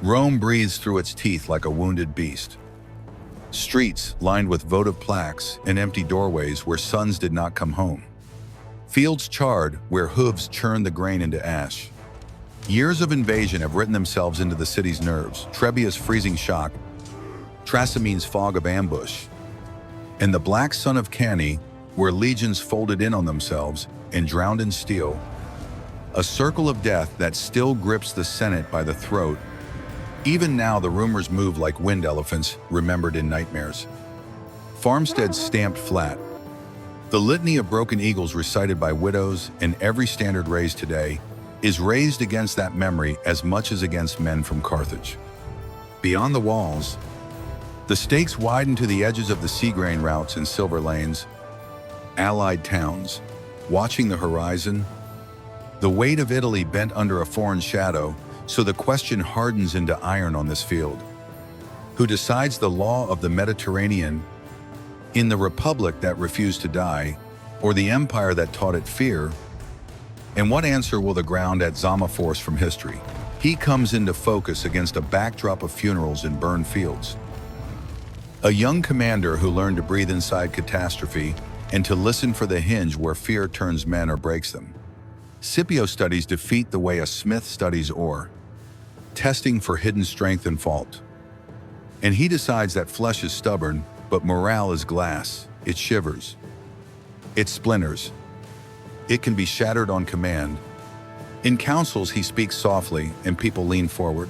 Rome breathes through its teeth like a wounded beast. Streets lined with votive plaques and empty doorways where sons did not come home. Fields charred where hooves churned the grain into ash. Years of invasion have written themselves into the city's nerves. Trebia's freezing shock, Trasimine's fog of ambush, and the black sun of Cannae, where legions folded in on themselves and drowned in steel. A circle of death that still grips the Senate by the throat. Even now, the rumors move like wind elephants remembered in nightmares. Farmsteads stamped flat. The litany of broken eagles recited by widows and every standard raised today is raised against that memory as much as against men from Carthage. Beyond the walls, the stakes widen to the edges of the sea-grain routes and silver lanes. Allied towns, watching the horizon, the weight of Italy bent under a foreign shadow, so the question hardens into iron on this field. Who decides the law of the Mediterranean in the republic that refused to die, or the empire that taught it fear? And what answer will the ground at Zama force from history? He comes into focus against a backdrop of funerals and burned fields. A young commander who learned to breathe inside catastrophe and to listen for the hinge where fear turns men or breaks them. Scipio studies defeat the way a smith studies ore, testing for hidden strength and fault. And he decides that flesh is stubborn, but morale is glass. It shivers. It splinters. It can be shattered on command. In councils, he speaks softly and people lean forward.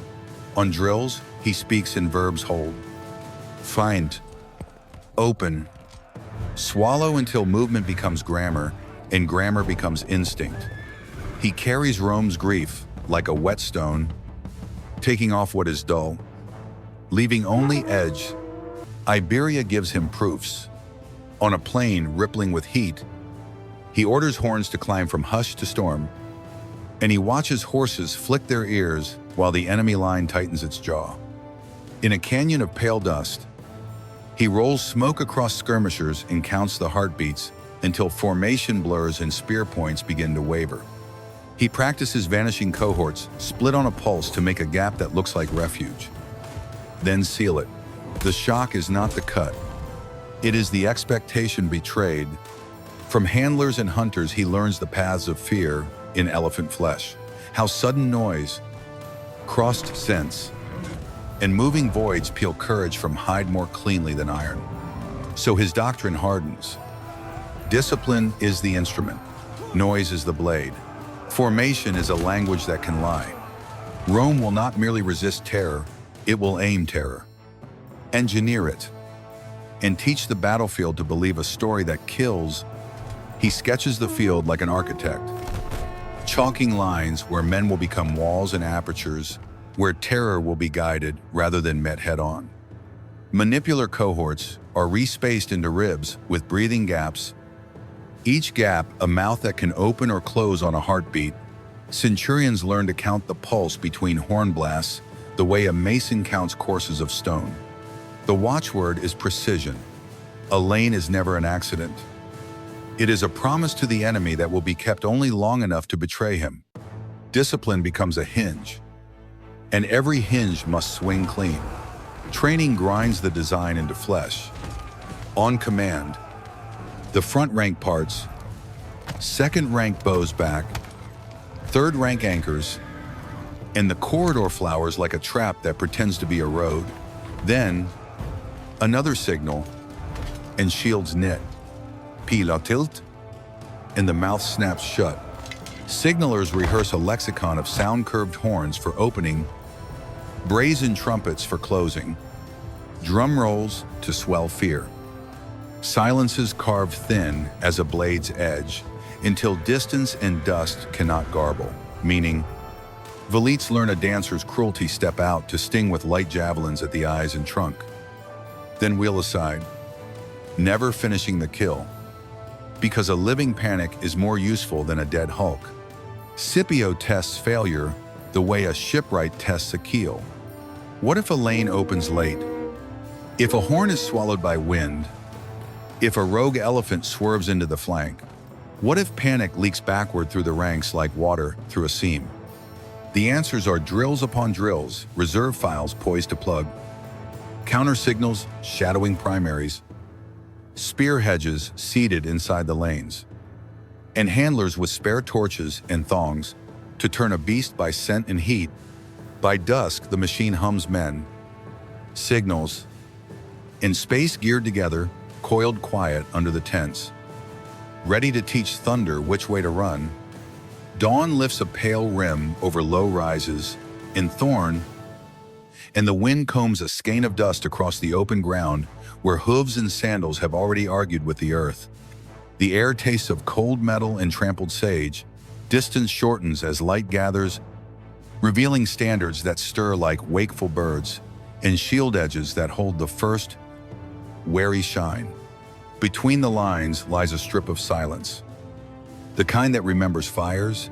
On drills, he speaks in verbs hold. Find. Open. Swallow until movement becomes grammar and grammar becomes instinct. He carries Rome's grief like a whetstone, taking off what is dull, leaving only edge. Iberia gives him proofs. On a plain rippling with heat, he orders horns to climb from hush to storm, and he watches horses flick their ears while the enemy line tightens its jaw. In a canyon of pale dust, he rolls smoke across skirmishers and counts the heartbeats until formation blurs and spear points begin to waver. He practices vanishing cohorts, split on a pulse to make a gap that looks like refuge. Then seal it. The shock is not the cut. It is the expectation betrayed. From handlers and hunters, he learns the paths of fear in elephant flesh. How sudden noise, crossed scents, and moving voids peel courage from hide more cleanly than iron. So his doctrine hardens. Discipline is the instrument. Noise is the blade. Formation is a language that can lie. Rome will not merely resist terror, it will aim terror. Engineer it. And teach the battlefield to believe a story that kills. He sketches the field like an architect, chalking lines where men will become walls and apertures, where terror will be guided rather than met head-on. Manipular cohorts are respaced into ribs with breathing gaps, each gap a mouth that can open or close on a heartbeat. Centurions learn to count the pulse between horn blasts the way a mason counts courses of stone. The watchword is precision. A lane is never an accident. It is a promise to the enemy that will be kept only long enough to betray him. Discipline becomes a hinge, and every hinge must swing clean. Training grinds the design into flesh. On command, the front rank parts, second rank bows back, third rank anchors, and the corridor flowers like a trap that pretends to be a road. Then, another signal, and shields knit. Pile à tilt, and the mouth snaps shut. Signalers rehearse a lexicon of sound-curved horns for opening, brazen trumpets for closing, drum rolls to swell fear. Silences carved thin as a blade's edge until distance and dust cannot garble, meaning velites learn a dancer's cruelty step out to sting with light javelins at the eyes and trunk. Then wheel aside, never finishing the kill, because a living panic is more useful than a dead hulk. Scipio tests failure the way a shipwright tests a keel. What if a lane opens late? If a horn is swallowed by wind? If a rogue elephant swerves into the flank? What if panic leaks backward through the ranks like water through a seam? The answers are drills upon drills, reserve files poised to plug, counter signals shadowing primaries, spear hedges seated inside the lanes, and handlers with spare torches and thongs to turn a beast by scent and heat. By dusk, the machine hums men, signals, in space geared together, coiled quiet under the tents, ready to teach thunder which way to run. Dawn lifts a pale rim over low rises in thorn, and the wind combs a skein of dust across the open ground where hooves and sandals have already argued with the earth. The air tastes of cold metal and trampled sage. Distance shortens as light gathers, revealing standards that stir like wakeful birds and shield edges that hold the first wary shine. Between the lines lies a strip of silence, the kind that remembers fires,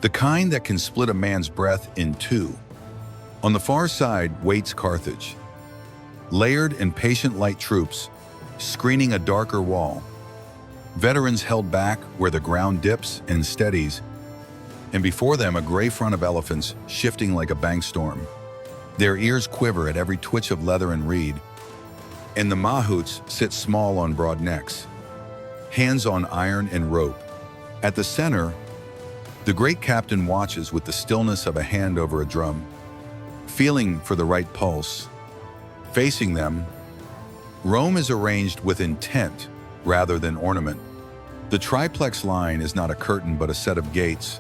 the kind that can split a man's breath in two. On the far side waits Carthage, layered and patient light troops, screening a darker wall. Veterans held back where the ground dips and steadies, and before them a gray front of elephants shifting like a bank storm. Their ears quiver at every twitch of leather and reed, and the mahouts sit small on broad necks, hands on iron and rope. At the center, the great captain watches with the stillness of a hand over a drum, feeling for the right pulse. Facing them, Rome is arranged with intent rather than ornament. The triplex line is not a curtain but a set of gates,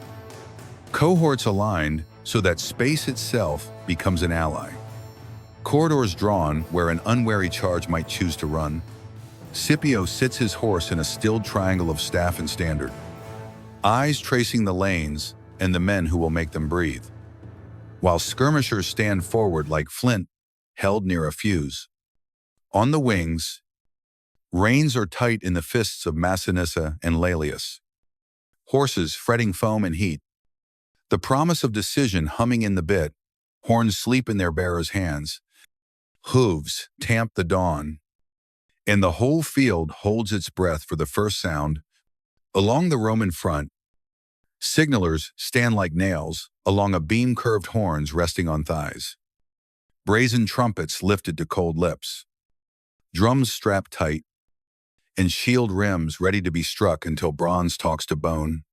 cohorts aligned so that space itself becomes an ally. Corridors drawn where an unwary charge might choose to run. Scipio sits his horse in a stilled triangle of staff and standard, eyes tracing the lanes and the men who will make them breathe, while skirmishers stand forward like flint held near a fuse. On the wings, reins are tight in the fists of Masinissa and Laelius, horses fretting foam and heat, the promise of decision humming in the bit, horns sleep in their bearers' hands, hooves tamp the dawn, and the whole field holds its breath for the first sound. Along the Roman front, signalers stand like nails along a beam, curved horns resting on thighs, brazen trumpets lifted to cold lips, drums strapped tight, and shield rims ready to be struck until bronze talks to bone.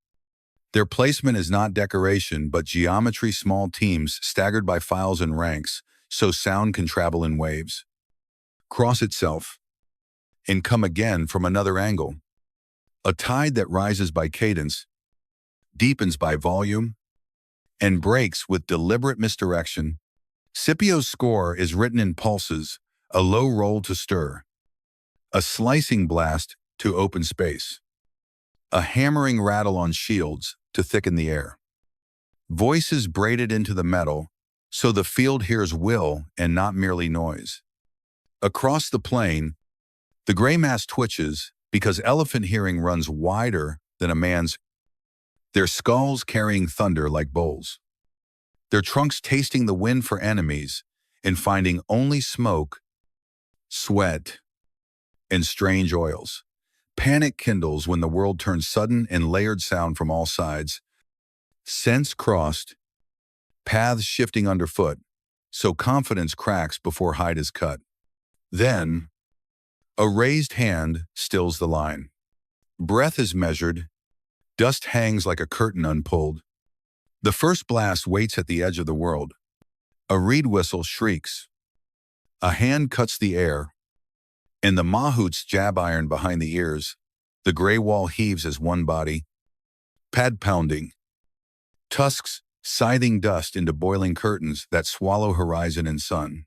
Their placement is not decoration, but geometry, small teams staggered by files and ranks, so sound can travel in waves, cross itself, and come again from another angle. A tide that rises by cadence, deepens by volume, and breaks with deliberate misdirection. Scipio's score is written in pulses, a low roll to stir, a slicing blast to open space, a hammering rattle on shields to thicken the air. Voices braided into the metal, so the field hears will and not merely noise. Across the plain, the gray mass twitches because elephant hearing runs wider than a man's, their skulls carrying thunder like bowls, their trunks tasting the wind for enemies and finding only smoke, sweat, and strange oils. Panic kindles when the world turns sudden and layered sound from all sides. Scents crossed, paths shifting underfoot, so confidence cracks before hide is cut. Then, a raised hand stills the line. Breath is measured, dust hangs like a curtain unpulled. The first blast waits at the edge of the world. A reed whistle shrieks. A hand cuts the air, and the mahouts jab iron behind the ears. The gray wall heaves as one body, pad pounding, tusks scything dust into boiling curtains that swallow horizon and sun.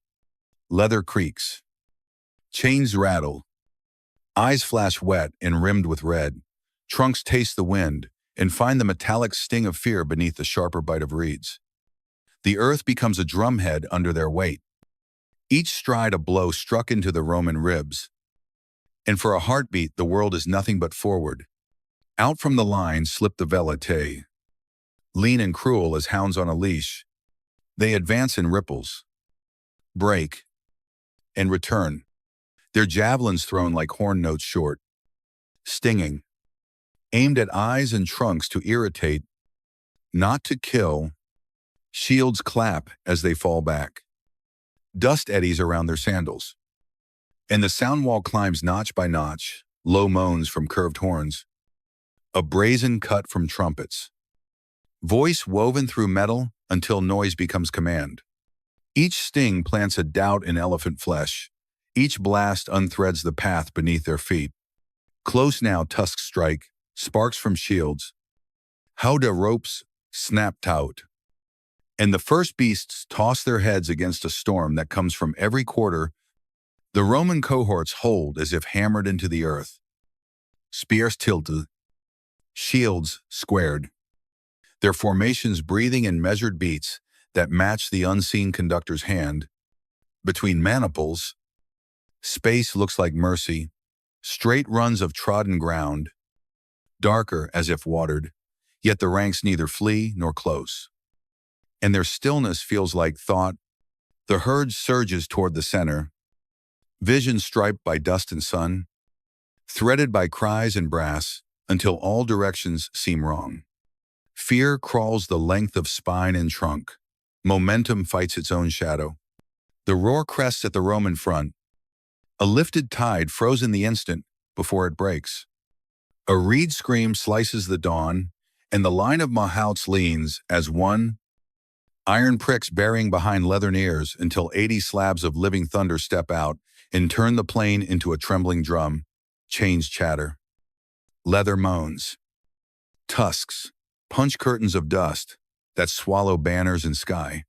Leather creaks, chains rattle, eyes flash wet and rimmed with red. Trunks taste the wind and find the metallic sting of fear beneath the sharper bite of reeds. The earth becomes a drumhead under their weight, each stride a blow struck into the Roman ribs. And for a heartbeat, the world is nothing but forward. Out from the line slip the velites, lean and cruel as hounds on a leash. They advance in ripples, break, and return, their javelins thrown like horn notes short, stinging, aimed at eyes and trunks to irritate, not to kill. Shields clap as they fall back. Dust eddies around their sandals. And the sound wall climbs notch by notch, low moans from curved horns. A brazen cut from trumpets. Voice woven through metal until noise becomes command. Each sting plants a doubt in elephant flesh. Each blast unthreads the path beneath their feet. Close now tusks strike, sparks from shields. Howdah ropes snap taut. And the first beasts toss their heads against a storm that comes from every quarter. The Roman cohorts hold as if hammered into the earth. Spears tilted, shields squared. Their formations breathing in measured beats that match the unseen conductor's hand. Between maniples, space looks like mercy, straight runs of trodden ground, darker as if watered, yet the ranks neither flee nor close. And their stillness feels like thought. The herd surges toward the center, vision striped by dust and sun, threaded by cries and brass, until all directions seem wrong. Fear crawls the length of spine and trunk. Momentum fights its own shadow. The roar crests at the Roman front, a lifted tide frozen the instant before it breaks. A reed scream slices the dawn, and the line of mahouts leans as one, iron pricks burying behind leathern ears until 80 slabs of living thunder step out and turn the plain into a trembling drum. Chains chatter. Leather moans. Tusks punch curtains of dust that swallow banners and sky.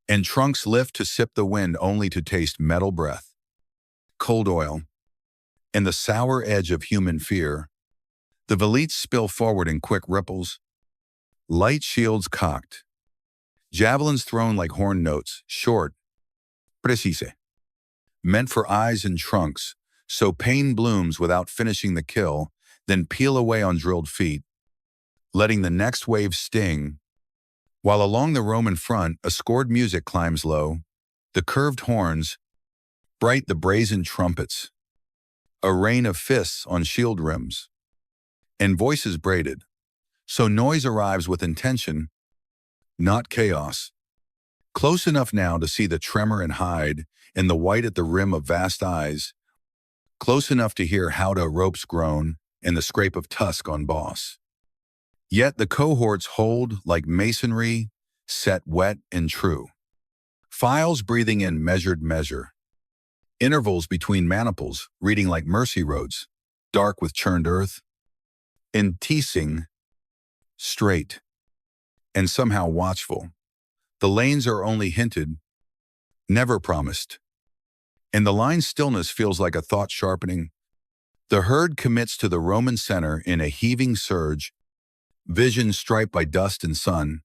And trunks lift to sip the wind only to taste metal breath. Cold oil. And the sour edge of human fear. The velites spill forward in quick ripples. Light shields cocked. Javelins thrown like horn notes, short, precise. Meant for eyes and trunks, so pain blooms without finishing the kill, then peel away on drilled feet, letting the next wave sting. While along the Roman front, a scored music climbs low, the curved horns, bright the brazen trumpets, a rain of fists on shield rims, and voices braided, so noise arrives with intention, not chaos. Close enough now to see the tremor and hide, and the white at the rim of vast eyes, close enough to hear howdah ropes groan and the scrape of tusk on boss. Yet the cohorts hold like masonry, set wet and true. Files breathing in measured measure. Intervals between maniples reading like mercy roads, dark with churned earth. In teasing, straight, and somehow watchful. The lanes are only hinted, never promised. And the line's stillness feels like a thought sharpening. The herd commits to the Roman center in a heaving surge, vision striped by dust and sun,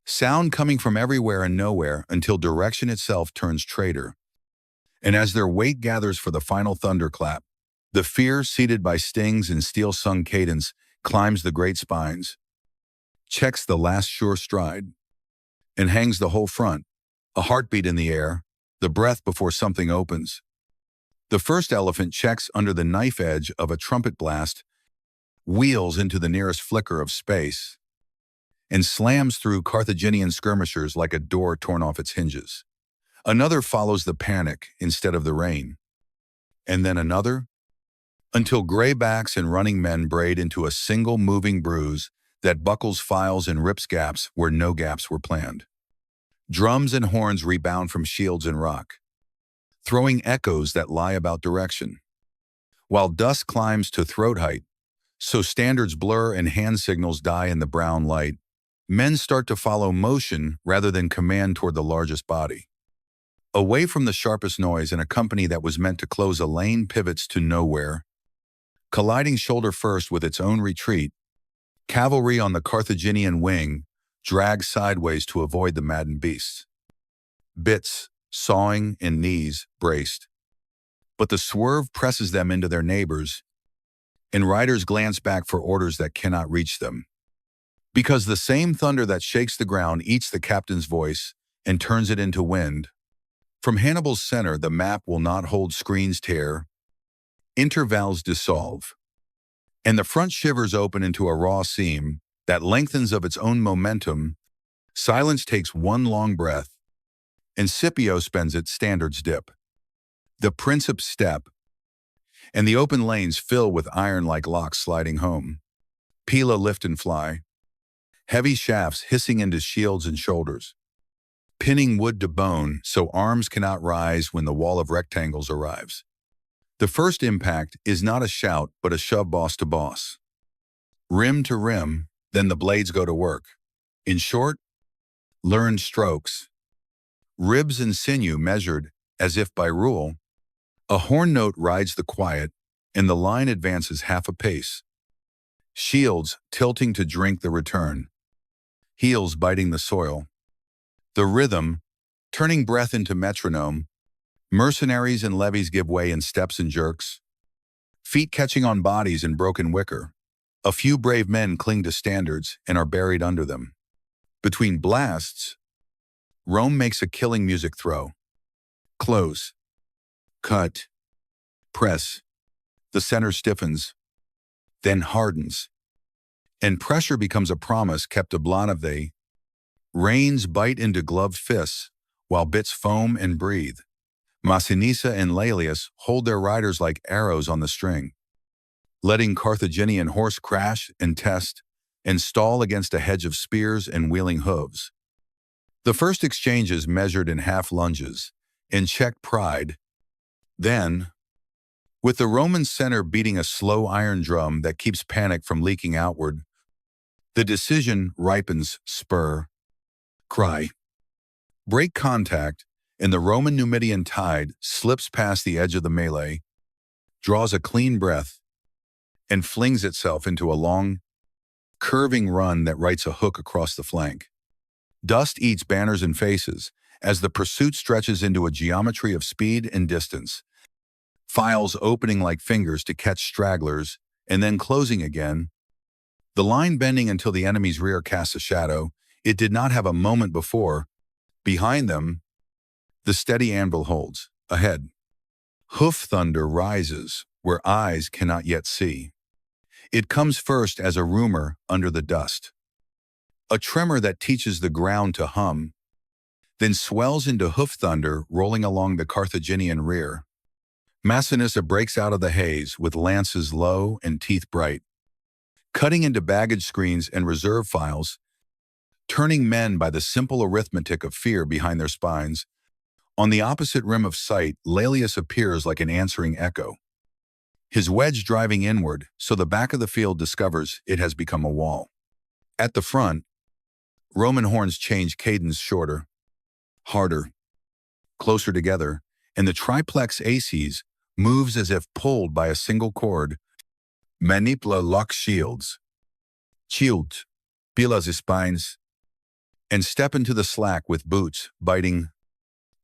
sound coming from everywhere and nowhere until direction itself turns traitor. And as their weight gathers for the final thunderclap, the fear seated by stings and steel-sung cadence climbs the great spines, checks the last sure stride, and hangs the whole front, a heartbeat in the air, the breath before something opens. The first elephant checks under the knife edge of a trumpet blast, wheels into the nearest flicker of space, and slams through Carthaginian skirmishers like a door torn off its hinges. Another follows the panic instead of the rain. And then another, until gray backs and running men braid into a single moving bruise that buckles files and rips gaps where no gaps were planned. Drums and horns rebound from shields and rock, throwing echoes that lie about direction. While dust climbs to throat height, so standards blur and hand signals die in the brown light, men start to follow motion rather than command toward the largest body. Away from the sharpest noise, and a company that was meant to close a lane pivots to nowhere, colliding shoulder first with its own retreat. Cavalry on the Carthaginian wing drags sideways to avoid the maddened beasts. Bits, sawing, and knees braced. But the swerve presses them into their neighbors, and riders glance back for orders that cannot reach them. Because the same thunder that shakes the ground eats the captain's voice and turns it into wind. From Hannibal's center, the map will not hold. Screens tear, intervals dissolve, and the front shivers open into a raw seam that lengthens of its own momentum, Silence takes one long breath, and Scipio spends its standards dip. The principes step, and the open lanes fill with iron-like locks sliding home. Pila lift and fly, heavy shafts hissing into shields and shoulders, pinning wood to bone so arms cannot rise when the wall of rectangles arrives. The first impact is not a shout, but a shove boss to boss. Rim to rim, then the blades go to work. In short, learned strokes. Ribs and sinew measured, as if by rule. A horn note rides the quiet, and the line advances half a pace. Shields tilting to drink the return. Heels biting the soil. The rhythm, turning breath into metronome. Mercenaries and levies give way in steps and jerks. Feet catching on bodies in broken wicker. A few brave men cling to standards and are buried under them. Between blasts, Rome makes a killing music throw. Close. Cut. Press. The center stiffens, then hardens. And pressure becomes a promise kept to Blanave. Reins bite into gloved fists, while bits foam and breathe. Masinissa and Laelius hold their riders like arrows on the string, letting Carthaginian horse crash and test and stall against a hedge of spears and wheeling hooves. The first exchanges measured in half lunges, in checked pride. Then, with the Roman center beating a slow iron drum that keeps panic from leaking outward, the decision ripens spur, cry. Break contact, and the Roman Numidian tide slips past the edge of the melee, draws a clean breath, and flings itself into a long, curving run that writes a hook across the flank. Dust eats banners and faces as the pursuit stretches into a geometry of speed and distance, files opening like fingers to catch stragglers and then closing again, the line bending until the enemy's rear casts a shadow it did not have a moment before. Behind them, the steady anvil holds. Ahead, hoof thunder rises where eyes cannot yet see. It comes first as a rumor under the dust, a tremor that teaches the ground to hum, then swells into hoof thunder rolling along the Carthaginian rear. Masinissa breaks out of the haze with lances low and teeth bright, cutting into baggage screens and reserve files, turning men by the simple arithmetic of fear behind their spines. On the opposite rim of sight, Laelius appears like an answering echo, his wedge driving inward so the back of the field discovers it has become a wall. At the front, Roman horns change cadence shorter, harder, closer together, and the triplex aces moves as if pulled by a single cord. Maniples lock shields, shield, pilas spines, and step into the slack with boots biting,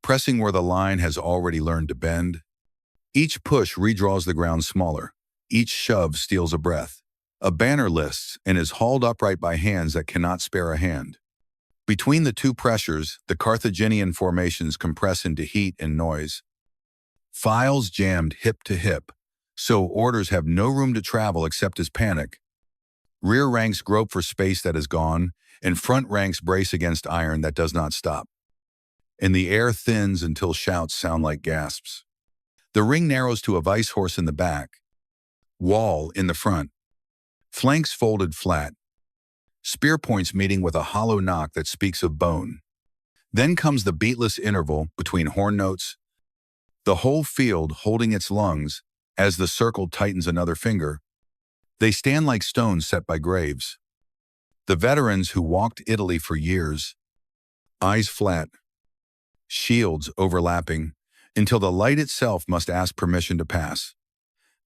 pressing where the line has already learned to bend. Each push redraws the ground smaller. Each shove steals a breath. A banner lists and is hauled upright by hands that cannot spare a hand. Between the two pressures, the Carthaginian formations compress into heat and noise. Files jammed hip to hip, so orders have no room to travel except as panic. Rear ranks grope for space that is gone, and front ranks brace against iron that does not stop. And the air thins until shouts sound like gasps. The ring narrows to a vice horse in the back, wall in the front, flanks folded flat, spear points meeting with a hollow knock that speaks of bone. Then comes the beatless interval between horn notes, the whole field holding its lungs as the circle tightens another finger. They stand like stones set by graves. The veterans who walked Italy for years, eyes flat, shields overlapping, until the light itself must ask permission to pass.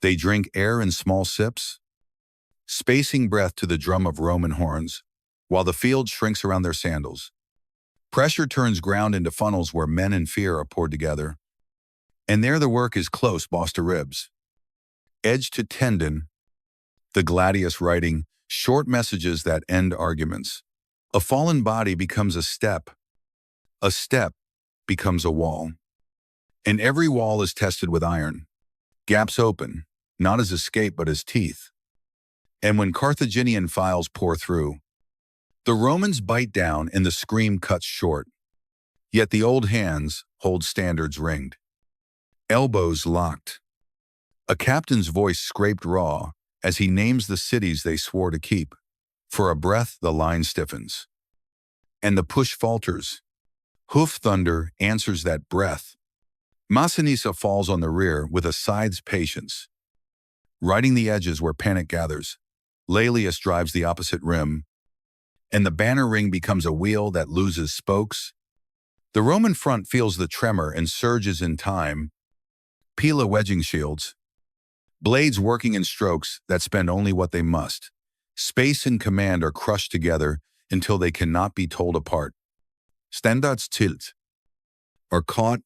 They drink air in small sips, spacing breath to the drum of Roman horns, while the field shrinks around their sandals. Pressure turns ground into funnels where men in fear are poured together. And there the work is close, boss to ribs. Edge to tendon, the gladius writing short messages that end arguments. A fallen body becomes a step becomes a wall. And every wall is tested with iron. Gaps open, not as escape but as teeth. And when Carthaginian files pour through, The Romans bite down and the scream cuts short. Yet the old hands hold standards ringed, elbows locked. A captain's voice scraped raw as he names the cities they swore to keep. For a breath, the line stiffens, and the push falters. Hoof thunder answers that breath. Masinissa falls on the rear with a scythe's patience, riding the edges where panic gathers. Laelius drives the opposite rim, and the banner ring becomes a wheel that loses spokes. The Roman front feels the tremor and surges in time. Pila wedging shields, blades working in strokes that spend only what they must. Space and command are crushed together until they cannot be told apart. Standards tilt, are caught,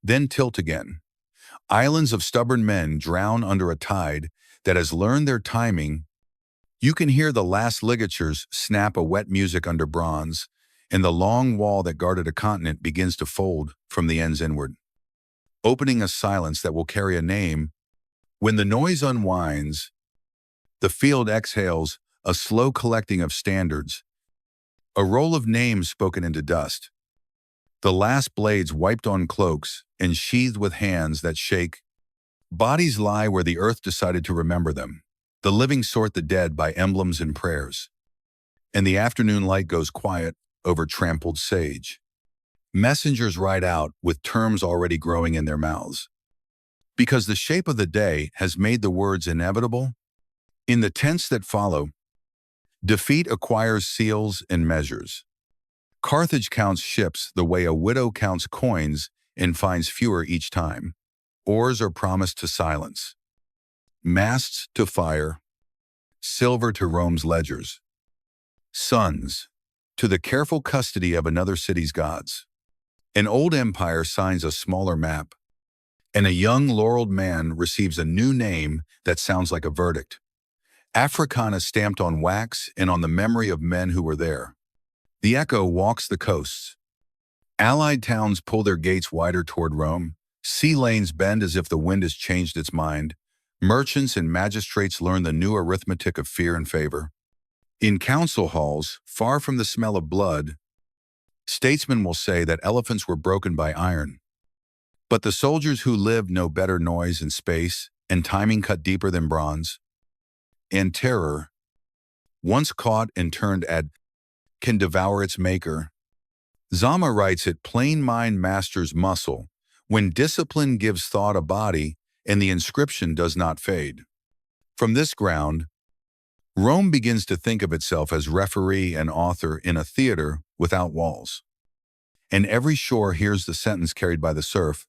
then tilt again. Islands of stubborn men drown under a tide that has learned their timing. You can hear the last ligatures snap a wet music under bronze, and the long wall that guarded a continent begins to fold from the ends inward, opening a silence that will carry a name. When the noise unwinds, the field exhales a slow collecting of standards, a roll of names spoken into dust. The last blades wiped on cloaks and sheathed with hands that shake. Bodies lie where the earth decided to remember them. The living sort the dead by emblems and prayers. And the afternoon light goes quiet over trampled sage. Messengers ride out with terms already growing in their mouths. Because the shape of the day has made the words inevitable, in the tense that follow, defeat acquires seals and measures. Carthage counts ships the way a widow counts coins and finds fewer each time. Oars are promised to silence, masts to fire, silver to Rome's ledgers, sons to the careful custody of another city's gods. An old empire signs a smaller map, and a young laureled man receives a new name that sounds like a verdict. Africanus stamped on wax and on the memory of men who were there. The echo walks the coasts. Allied towns pull their gates wider toward Rome. Sea lanes bend as if the wind has changed its mind. Merchants and magistrates learn the new arithmetic of fear and favor. In council halls, far from the smell of blood, statesmen will say that elephants were broken by iron. But the soldiers who lived know better noise and space, and timing cut deeper than bronze. And terror, once caught and turned at, can devour its maker. Zama writes it, plain mind masters muscle, when discipline gives thought a body, and the inscription does not fade. From this ground, Rome begins to think of itself as referee and author in a theater without walls. And every shore hears the sentence carried by the surf,